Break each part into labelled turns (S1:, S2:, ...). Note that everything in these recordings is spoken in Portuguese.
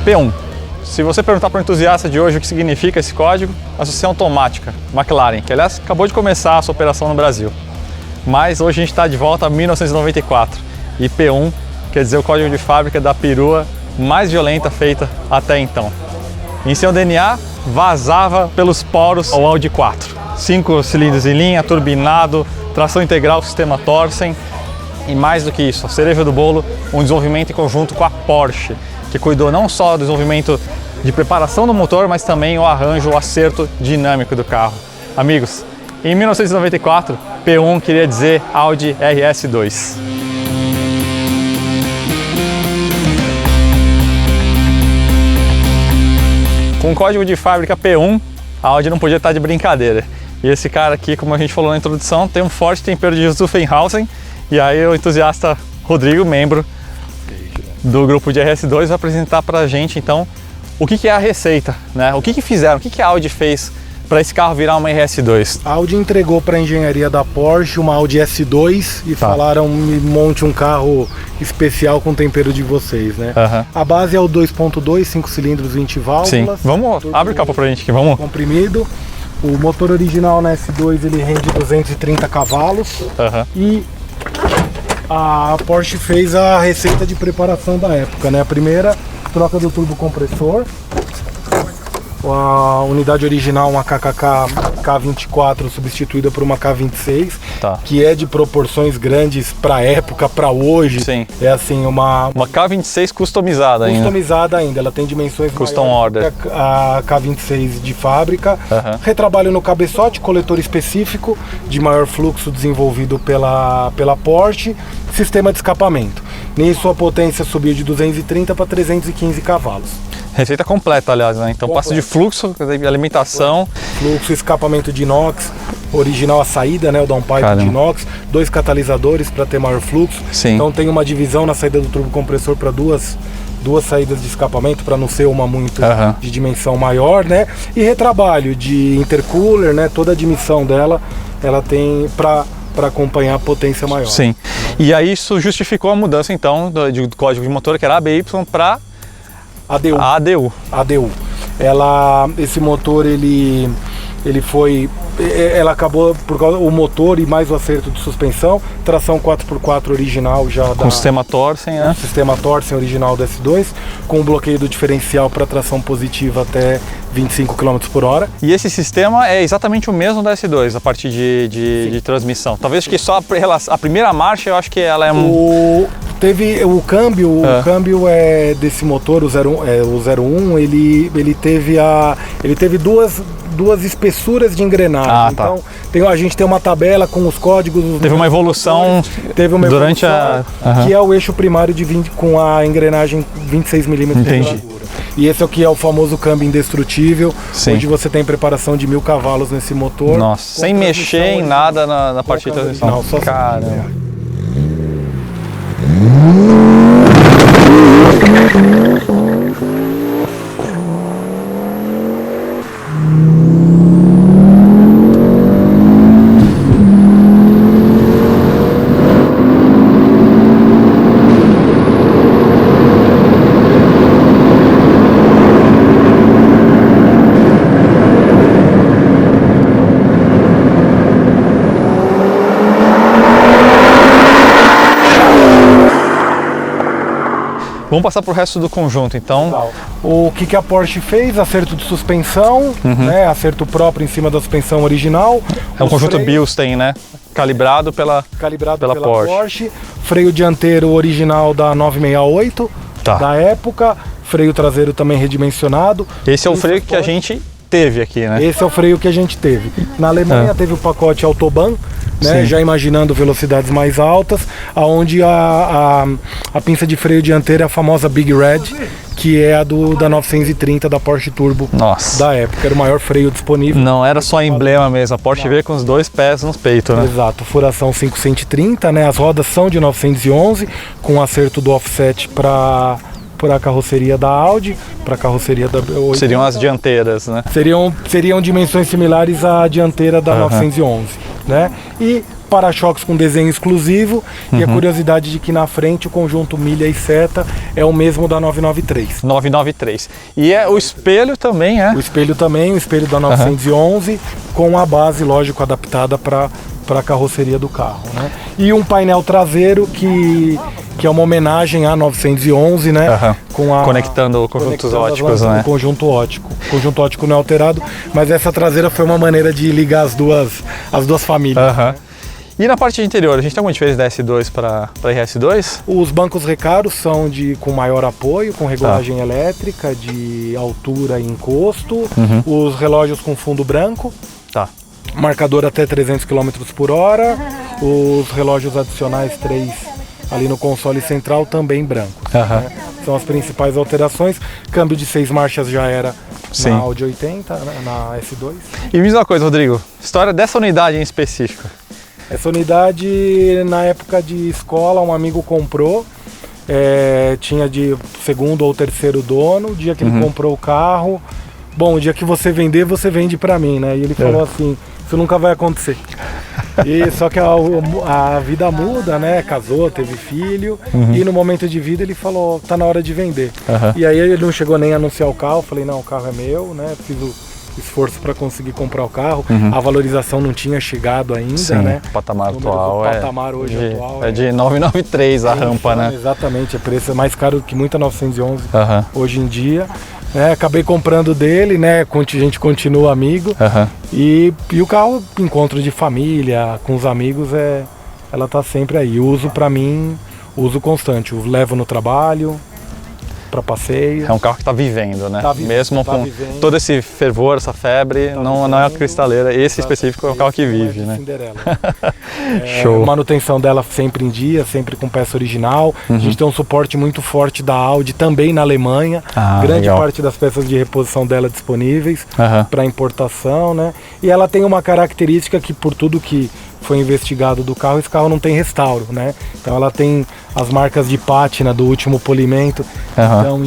S1: P1. Se você perguntar para um entusiasta de hoje o que significa esse código, associação automática, McLaren, que aliás acabou de começar a sua operação no Brasil. Mas hoje a gente está de volta a 1994 e P1 quer dizer o código de fábrica da perua mais violenta feita até então. Em seu DNA, vazava pelos poros o Audi 4. 5 cilindros em linha, turbinado, tração integral, sistema Torsen e mais do que isso, a cereja do bolo, um desenvolvimento em conjunto com a Porsche, que cuidou não só do desenvolvimento de preparação do motor, mas também o arranjo, o acerto dinâmico do carro. Amigos, em 1994, P1 queria dizer Audi RS2. Com o código de fábrica P1, a Audi não podia estar de brincadeira. E esse cara aqui, como a gente falou na introdução, tem um forte tempero de Zuffenhausen. E aí o entusiasta Rodrigo, membro do grupo de RS2, vai apresentar para a gente então o que é a receita, né? O que fizeram, o que a Audi fez para esse carro virar uma RS2?
S2: A Audi entregou para a engenharia da Porsche uma Audi S2 e falaram, me monte um carro especial com o tempero de vocês, né? A base é o 2.2, 5 cilindros, 20 válvulas.
S1: Sim, vamos, abre o capô pra gente aqui, vamos.
S2: Comprimido. O motor original na S2 ele rende 230 cavalos e a Porsche fez a receita de preparação da época, né? A primeira, troca do turbocompressor. A unidade original, uma KKK K24 substituída por uma K26, que é de proporções grandes para época, para hoje.
S1: Sim.
S2: É assim uma
S1: K26 customizada ainda.
S2: Customizada ainda, ela tem dimensões
S1: custom
S2: maiores
S1: order.
S2: que a K26 de fábrica. Retrabalho no cabeçote, coletor específico de maior fluxo desenvolvido pela Porsche, sistema de escapamento. Nisso a potência subiu de 230 para 315 cavalos.
S1: Receita completa, aliás, né? Então passa de fluxo, alimentação.
S2: Fluxo, escapamento de inox, original a saída, né? O downpipe de inox, 2 catalisadores para ter maior fluxo.
S1: Sim.
S2: Então tem uma divisão na saída do turbocompressor para duas saídas de escapamento, para não ser uma muito de dimensão maior, né? E retrabalho de intercooler, né? Toda a admissão dela, ela tem para acompanhar a potência maior.
S1: Sim. E aí isso justificou a mudança então do código de motor, que era ABY, para ADU.
S2: Esse motor ela acabou por causa o motor e mais o acerto de suspensão, tração 4x4 original já
S1: com sistema Torsen, né?
S2: Sistema Torsen original do S2, com o bloqueio do diferencial para tração positiva até 25 km por hora.
S1: E esse sistema é exatamente o mesmo da S2, a partir de transmissão. Talvez que só a primeira marcha, eu acho que ela é
S2: Teve o câmbio desse motor, o 01, ele teve duas espessuras de engrenagem. Então a gente tem uma tabela com os códigos.
S1: Teve uma evolução durante
S2: que é o eixo primário com a engrenagem 26 mm de largura. E esse aqui é o famoso câmbio indestrutível, onde você tem preparação de 1000 cavalos nesse motor.
S1: Nossa, sem mexer em nada na parte de transmissão.
S2: Não, só
S1: caramba. Vamos passar para o resto do conjunto, então.
S2: O que a Porsche fez? Acerto de suspensão, né? Acerto próprio em cima da suspensão original.
S1: É um conjunto Bilstein, né? Calibrado pela
S2: Porsche. Freio dianteiro original da 968, da época. Freio traseiro também redimensionado.
S1: Esse é o freio que a gente teve aqui, né?
S2: Esse é o freio que a gente teve. Na Alemanha teve o pacote Autobahn, né? Já imaginando velocidades mais altas, aonde a pinça de freio dianteira é a famosa Big Red, que é a da 930 da Porsche Turbo.
S1: Nossa.
S2: Da época, era o maior freio disponível.
S1: Não era só emblema mesmo, a Porsche veio com os 2 pés nos peitos, né?
S2: Exato, furação 530, né? As rodas são de 911, com acerto do offset para a carroceria da Audi, para a carroceria da B8.
S1: Seriam as dianteiras, né?
S2: Seriam dimensões similares à dianteira da 911, né? E para-choques com desenho exclusivo e a curiosidade de que na frente o conjunto milha e seta é o mesmo da 993.
S1: 993. E o espelho também é?
S2: O espelho também, o espelho da 911, com a base, lógico, adaptada para a carroceria do carro, né? E um painel traseiro que é uma homenagem à 911, né?
S1: Conectando conjuntos óticos, né?
S2: Conjunto ótico. O conjunto ótico não é alterado, mas essa traseira foi uma maneira de ligar as duas famílias. Né?
S1: E na parte interior, a gente tem alguma diferença da S2 para RS2?
S2: Os bancos recaros são com maior apoio, com regulagem elétrica, de altura e encosto. Os relógios com fundo branco. Marcador até 300 km por hora. Os relógios adicionais 3 ali no console central também brancos. Né? São as principais alterações. Câmbio de 6 marchas já era na Audi 80, na S2.
S1: E me diz uma coisa, Rodrigo, história dessa unidade em específico.
S2: Essa unidade, na época de escola, um amigo comprou, tinha de segundo ou terceiro dono. O dia que ele comprou o carro, bom, o dia que você vender, você vende pra mim, né? E ele falou assim, isso nunca vai acontecer. Só que a vida muda, né? Casou, teve filho, e no momento de vida ele falou, tá na hora de vender. E aí ele não chegou nem a anunciar o carro, falei, não, o carro é meu, né? Fiz o esforço para conseguir comprar o carro, a valorização não tinha chegado ainda, né?
S1: O patamar atual
S2: é
S1: de 993 a rampa, né?
S2: Exatamente, é preço mais caro que muita 911 hoje em dia. Acabei comprando dele, né? A gente continua amigo. E o carro, encontro de família, com os amigos, ela tá sempre aí. Uso para mim, uso constante. Eu levo no trabalho, para passeio.
S1: É um carro que está vivendo, né? Mesmo com
S2: vivendo.
S1: Todo esse fervor, essa febre, não é a cristaleira. Esse específico é um carro que vive, né?
S2: Cinderela.
S1: Show.
S2: Manutenção dela sempre em dia, sempre com peça original. A gente tem um suporte muito forte da Audi também na Alemanha. Grande parte das peças de reposição dela disponíveis para importação, né? E ela tem uma característica que, por tudo que foi investigado do carro, esse carro não tem restauro, né? Então ela tem as marcas de pátina do último polimento, então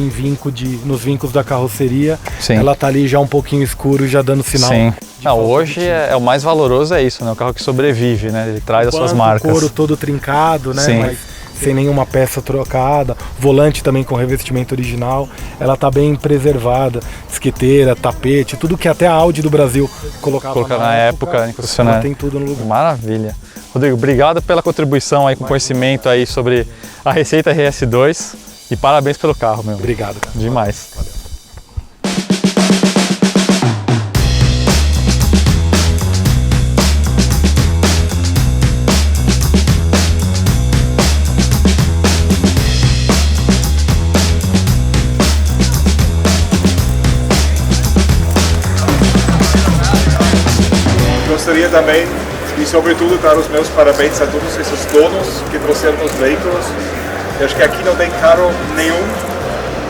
S2: nos vincos da carroceria, ela tá ali já um pouquinho escuro, já dando sinal.
S1: Hoje o mais valoroso é isso, né? O carro que sobrevive, né? Ele traz as suas marcas.
S2: O couro todo trincado, né? Mas sem nenhuma peça trocada, volante também com revestimento original, ela tá bem preservada, esqueteira, tapete, tudo que até a Audi do Brasil colocava
S1: na época,
S2: ela tem tudo no lugar.
S1: Maravilha. Rodrigo, obrigado pela contribuição aí com conhecimento aí sobre a receita RS2 e parabéns pelo carro, meu.
S2: Obrigado, cara.
S1: Demais.
S2: Valeu.
S3: Gostaria também e sobretudo dar os meus parabéns a todos esses donos que trouxeram os veículos. Eu acho que aqui não tem carro nenhum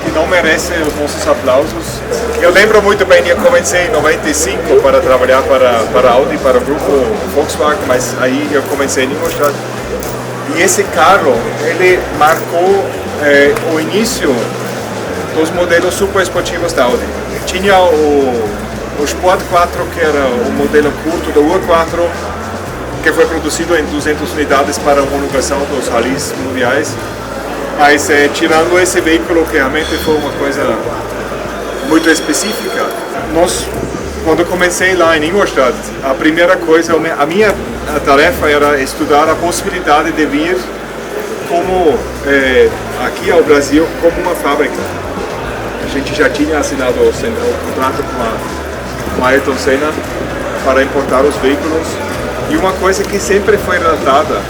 S3: que não merece os nossos aplausos. Eu lembro muito bem, eu comecei em 95 para trabalhar para a Audi, para o grupo Volkswagen, mas aí eu comecei em Ingolstadt. E esse carro, ele marcou o início dos modelos super esportivos da Audi. Tinha o Sport 4, que era o modelo curto do U4, que foi produzido em 200 unidades para a homologação dos rallies mundiais. Mas tirando esse veículo, que realmente foi uma coisa muito específica, quando eu comecei lá em Ingolstadt, a primeira coisa, a minha tarefa era estudar a possibilidade de vir aqui ao Brasil como uma fábrica. A gente já tinha assinado o contrato com a Ayrton Senna para importar os veículos, e uma coisa que sempre foi relatada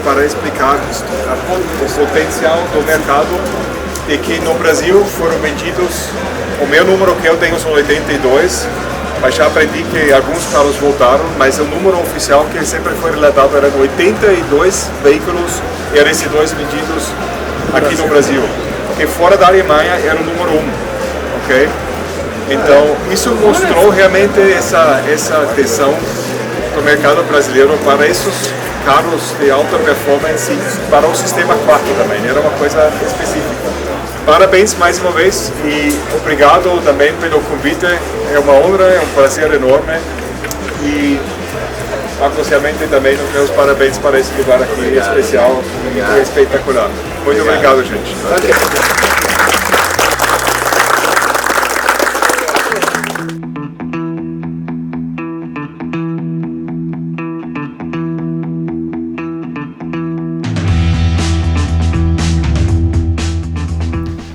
S3: para explicar o potencial do mercado é que no Brasil foram vendidos, o meu número que eu tenho são 82, mas já aprendi que alguns carros voltaram, mas o número oficial que sempre foi relatado era 82 veículos RS2 vendidos aqui no Brasil, que fora da Alemanha era o número 1, ok? Então isso mostrou realmente essa atenção do mercado brasileiro para esses carros de alta performance, para o sistema 4 também, era uma coisa específica. Parabéns mais uma vez e obrigado também pelo convite, é uma honra, é um prazer enorme, e aconselhamento e também os meus parabéns para esse lugar aqui especial e espetacular. Muito obrigado, gente.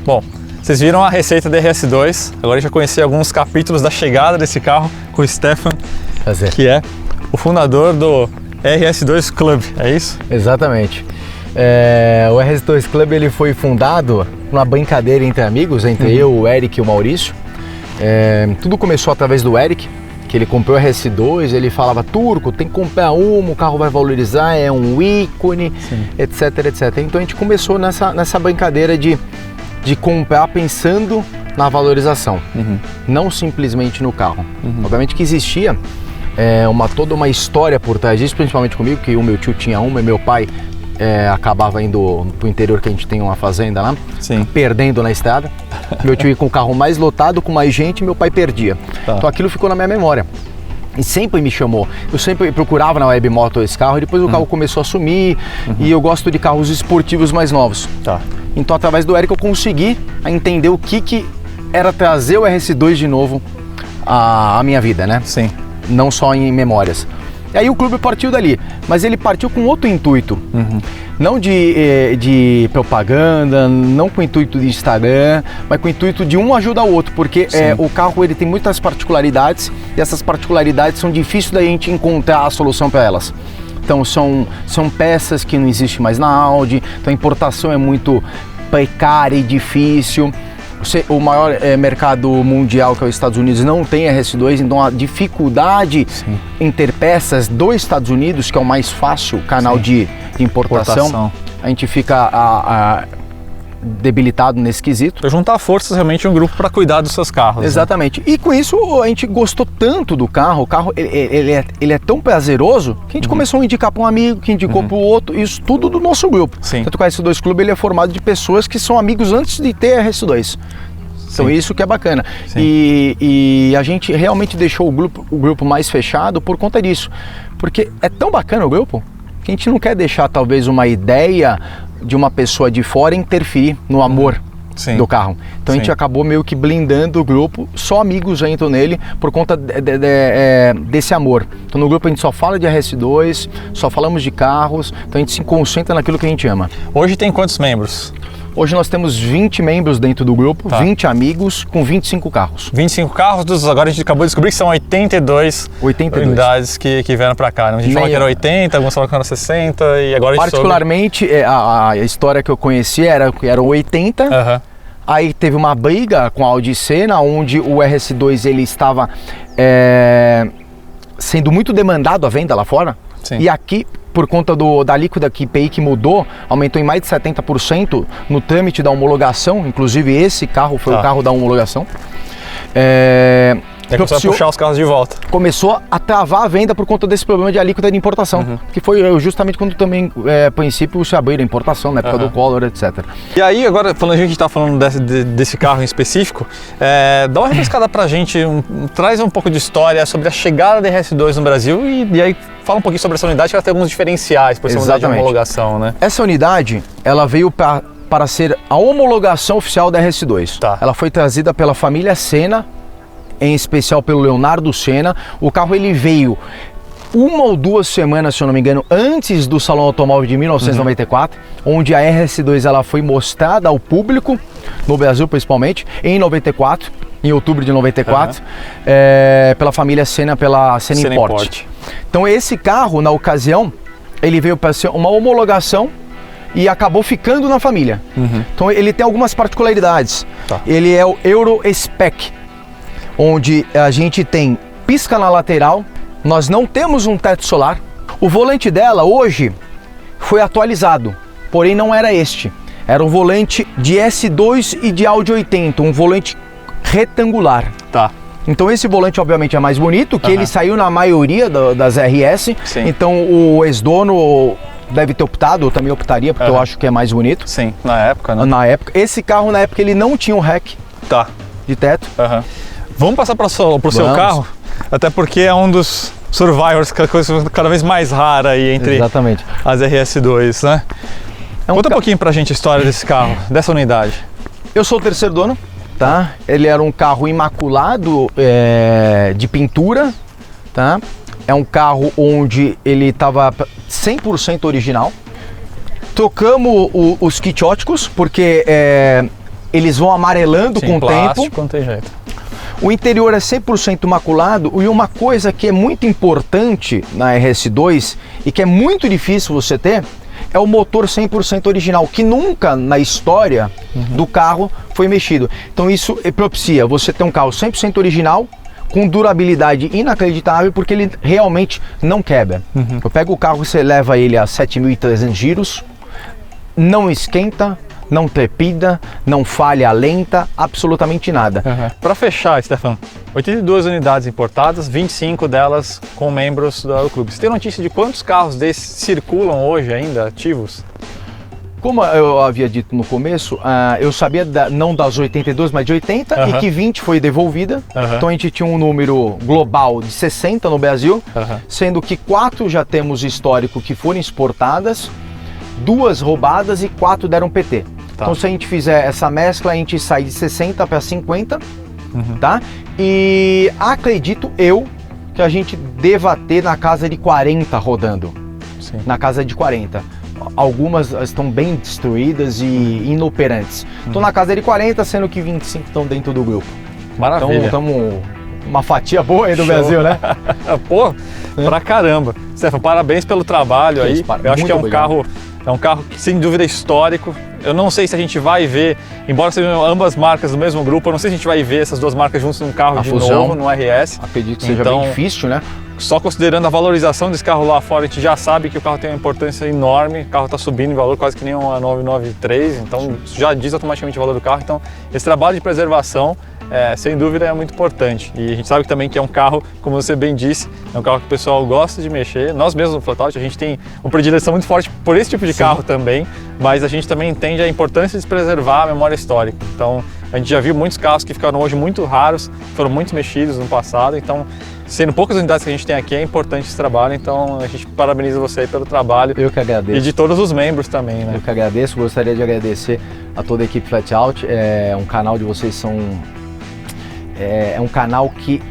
S1: Bom, vocês viram a receita da RS2, agora a gente vai conhecer alguns capítulos da chegada desse carro com o Stefan, que é o fundador do RS2 Club, é isso?
S4: Exatamente. O RS2 Club ele foi fundado numa brincadeira entre amigos, entre eu, o Eric e o Maurício. Tudo começou através do Eric, que ele comprou o RS2, ele falava: Turco, tem que comprar o carro vai valorizar, é um ícone, etc, etc. Então a gente começou nessa brincadeira de comprar pensando na valorização, não simplesmente no carro. Obviamente que existia toda uma história por trás disso, principalmente comigo, que o meu tio tinha uma e meu pai acabava indo pro interior, que a gente tem uma fazenda lá, perdendo na estrada. Meu tio ia com o carro mais lotado, com mais gente, meu pai perdia. Então aquilo ficou na minha memória. E sempre me chamou. Eu sempre procurava na Webmoto esse carro, e depois o carro começou a sumir, e eu gosto de carros esportivos mais novos. Então, através do Eric, eu consegui entender o que era trazer o RS2 de novo à minha vida, né?
S1: Sim.
S4: Não só em memórias. E aí o clube partiu dali, mas ele partiu com outro intuito. Não de propaganda, não com o intuito de Instagram, mas com o intuito de um ajudar o outro, porque o carro ele tem muitas particularidades, e essas particularidades são difíceis da gente encontrar a solução para elas. Então são peças que não existem mais na Audi, então a importação é muito precária e difícil. O maior mercado mundial, que é os Estados Unidos, não tem RS2, então a dificuldade em ter peças dos Estados Unidos, que é o mais fácil canal de importação, a gente fica debilitado nesse quesito.
S1: Para juntar forças realmente um grupo para cuidar dos seus carros.
S4: Exatamente. E com isso a gente gostou tanto do carro, o carro ele é tão prazeroso que a gente começou a indicar para um amigo, que indicou para o outro, isso tudo do nosso grupo. Tanto que o RS2 Clube ele é formado de pessoas que são amigos antes de ter RS2. Então isso que é bacana. E a gente realmente deixou o grupo mais fechado por conta disso. Porque é tão bacana o grupo que a gente não quer deixar talvez uma ideia de uma pessoa de fora interferir no amor do carro. Então a gente acabou meio que blindando o grupo, só amigos já entram nele por conta desse amor. Então no grupo a gente só fala de RS2, só falamos de carros, então a gente se concentra naquilo que a gente ama.
S1: Hoje tem quantos membros?
S4: Hoje nós temos 20 membros dentro do grupo, 20 amigos com 25 carros.
S1: 25 carros, agora a gente acabou de descobrir que são 82 unidades que vieram para cá. A gente falou que era 80, alguns falaram que eram 60 e agora a gente
S4: particularmente, a história que eu conheci era que eram 80. Aí teve uma briga com a Audi Sena, onde o RS2 ele estava sendo muito demandado à venda lá fora. E aqui, por conta da alíquota que IPI que mudou, aumentou em mais de 70% no trâmite da homologação. Inclusive esse carro foi o carro da homologação.
S1: Começou a puxar os carros de volta.
S4: Começou a travar a venda por conta desse problema de alíquota de importação, que foi justamente quando também, a princípio, se abriu a importação, na época do Collor, etc.
S1: E aí, agora, a gente está falando desse carro em específico, dá uma refrescada pra gente, traz um pouco de história sobre a chegada da RS2 no Brasil e aí fala um pouquinho sobre essa unidade, que ela tem alguns diferenciais por ser unidade de homologação, né?
S4: Essa unidade, ela veio para ser a homologação oficial da RS2. Ela foi trazida pela família Sena, em especial pelo Leonardo Sena. O carro ele veio 1 ou 2 semanas, se eu não me engano, antes do Salão Automóvel de 1994, onde a RS2 ela foi mostrada ao público, no Brasil principalmente, em 94, em outubro de 94, pela família Sena, pela Sena Import. Então esse carro, na ocasião, ele veio para ser uma homologação e acabou ficando na família. Então ele tem algumas particularidades. Ele é o Euro Spec, onde a gente tem pisca na lateral, nós não temos um teto solar. O volante dela hoje foi atualizado, porém não era este. Era um volante de S2 e de Audi 80, um volante retangular. Então esse volante obviamente é mais bonito, que ele saiu na maioria das RS. Então o ex-dono deve ter optado, eu também optaria, porque eu acho que é mais bonito.
S1: Na época, né?
S4: Na época. Esse carro, na época, ele não tinha um rack de teto.
S1: Vamos passar para o seu carro, até porque é um dos Survivors, que é a coisa cada vez mais rara aí entre
S4: Exatamente.
S1: as RS2, né? Conta um pouquinho pra gente a história desse carro, dessa unidade.
S4: Eu sou o terceiro dono, tá? Ele era um carro imaculado de pintura, tá? É um carro onde ele estava 100% original. Trocamos os quitóticos, porque eles vão amarelando com o tempo.
S1: Não tem jeito.
S4: O interior é 100% maculado e uma coisa que é muito importante na RS2 e que é muito difícil você ter é o motor 100% original, que nunca na história do carro foi mexido. Então isso propicia você ter um carro 100% original, com durabilidade inacreditável, porque ele realmente não quebra. Eu pego o carro e você leva ele a 7.300 giros, não esquenta, não trepida, não falha lenta, absolutamente nada.
S1: Para fechar, Stefan, 82 unidades importadas, 25 delas com membros do clube. Você tem notícia de quantos carros desses circulam hoje ainda ativos?
S4: Como eu havia dito no começo, eu sabia não das 82, mas de 80 e que 20 foi devolvida. Então a gente tinha um número global de 60 no Brasil, sendo que 4 já temos histórico que foram exportadas, 2 roubadas e 4 deram PT. Então se a gente fizer essa mescla, a gente sai de 60 para 50, tá? E acredito eu que a gente deva ter na casa de 40 rodando.
S1: Sim.
S4: Na casa de 40. Algumas estão bem destruídas e inoperantes. Estou na casa de 40, sendo que 25 estão dentro do grupo.
S1: Maravilha.
S4: Então estamos uma fatia boa aí do Brasil, né?
S1: Pô, pra caramba. Stefan, parabéns pelo trabalho aí. Eu acho que é um carro que, sem dúvida, é histórico. Eu não sei se a gente vai ver, embora sejam ambas marcas do mesmo grupo, eu não sei se a gente vai ver essas duas marcas juntas num carro de novo, no RS.
S4: Acredito que seja bem difícil, né?
S1: Só considerando a valorização desse carro lá fora, a gente já sabe que o carro tem uma importância enorme, o carro está subindo em valor quase que nem uma 993, então isso já diz automaticamente o valor do carro. Então esse trabalho de preservação, sem dúvida, é muito importante. E a gente sabe também que é um carro, como você bem disse, é um carro que o pessoal gosta de mexer. Nós mesmos no Flatout, a gente tem uma predileção muito forte por esse tipo de carro também, mas a gente também entende a importância de preservar a memória histórica. Então a gente já viu muitos carros que ficaram hoje muito raros, foram muito mexidos no passado, então sendo poucas unidades que a gente tem aqui, é importante esse trabalho, então a gente parabeniza você aí pelo trabalho.
S4: Eu que agradeço.
S1: E de todos os membros também, né?
S4: Eu que agradeço, gostaria de agradecer a toda a equipe Flatout. Um canal de vocês é um canal que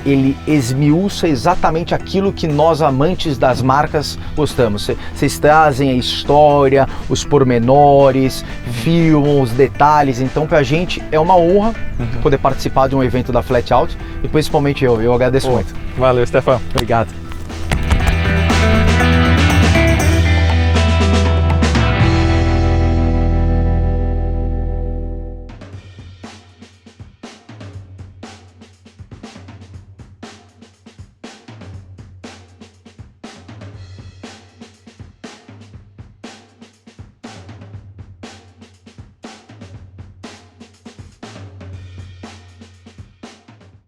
S4: ele esmiuça exatamente aquilo que nós amantes das marcas gostamos. Vocês trazem a história, os pormenores, filmam os detalhes, então pra gente é uma honra poder participar de um evento da Flatout e principalmente eu agradeço muito.
S1: Valeu, Stefan.
S4: Obrigado.